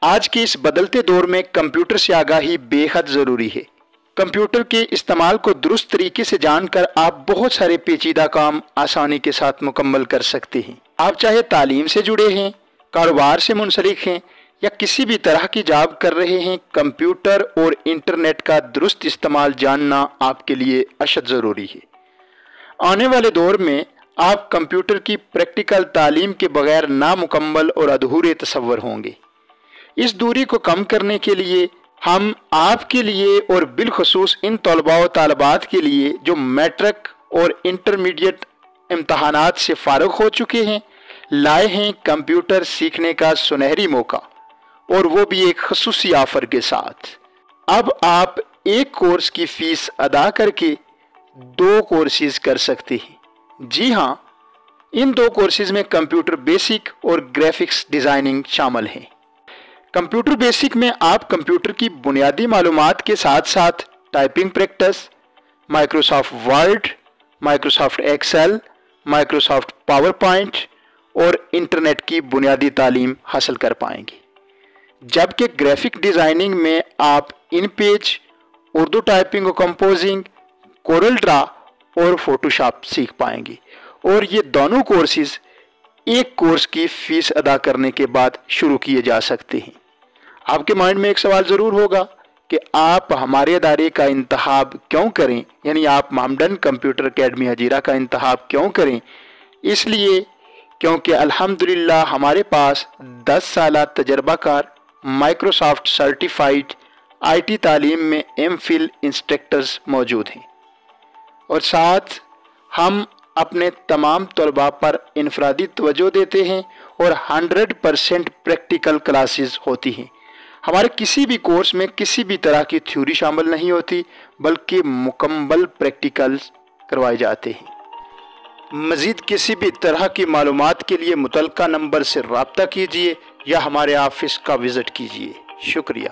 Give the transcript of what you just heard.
آج کے اس بدلتے دور میں کمپیوٹر سے آگاہی بے حد ضروری ہے۔ کمپیوٹر کے استعمال کو درست طریقے سے جان کر آپ بہت سارے پیچیدہ کام آسانی کے ساتھ مکمل کر سکتے ہیں۔ آپ چاہے تعلیم سے جڑے ہیں، کاروبار سے منسلک ہیں یا کسی بھی طرح کی جاب کر رہے ہیں، کمپیوٹر اور انٹرنیٹ کا درست استعمال جاننا آپ کے لیے اشد ضروری ہے۔ آنے والے دور میں آپ کمپیوٹر کی پریکٹیکل تعلیم کے بغیر نامکمل اور ادھورے تصور ہوں گے۔ اس دوری کو کم کرنے کے لیے ہم آپ کے لیے اور بالخصوص ان طلباء و طالبات کے لیے جو میٹرک اور انٹرمیڈیٹ امتحانات سے فارغ ہو چکے ہیں، لائے ہیں کمپیوٹر سیکھنے کا سنہری موقع، اور وہ بھی ایک خصوصی آفر کے ساتھ۔ اب آپ ایک کورس کی فیس ادا کر کے 2 کورسز کر سکتے ہیں۔ جی ہاں، ان 2 کورسز میں کمپیوٹر بیسک اور گرافکس ڈیزائننگ شامل ہیں۔ کمپیوٹر بیسک میں آپ کمپیوٹر کی بنیادی معلومات کے ساتھ ساتھ typing practice, Microsoft Word, Microsoft Excel, Microsoft PowerPoint اور انٹرنیٹ کی بنیادی تعلیم حاصل کر پائیں گے، جبکہ گرافک ڈیزائننگ میں آپ ان پیج، اردو ٹائپنگ و کمپوزنگ، کورل ڈرا اور فوٹوشاپ سیکھ پائیں گے، اور یہ دونوں کورسز ایک کورس کی فیس ادا کرنے کے بعد شروع کیے جا سکتے ہیں۔ آپ کے مائنڈ میں ایک سوال ضرور ہوگا کہ آپ ہمارے ادارے کا انتخاب کیوں کریں، یعنی آپ محمدن کمپیوٹر اکیڈمی ہجیرہ کا انتخاب کیوں کریں؟ اس لیے کیونکہ الحمدللہ ہمارے پاس 10 سالہ تجربہ کار مائکروسافٹ سرٹیفائیڈ آئی ٹی تعلیم میں ایم فل انسٹرکٹرز موجود ہیں، اور ساتھ ہم اپنے تمام طلباء پر انفرادی توجہ دیتے ہیں اور 100% پریکٹیکل کلاسز ہوتی ہیں۔ ہمارے کسی بھی کورس میں کسی بھی طرح کی تھیوری شامل نہیں ہوتی، بلکہ مکمل پریکٹیکلز کروائے جاتے ہیں۔ مزید کسی بھی طرح کی معلومات کے لیے متعلقہ نمبر سے رابطہ کیجیے یا ہمارے آفس کا وزٹ کیجیے۔ شکریہ۔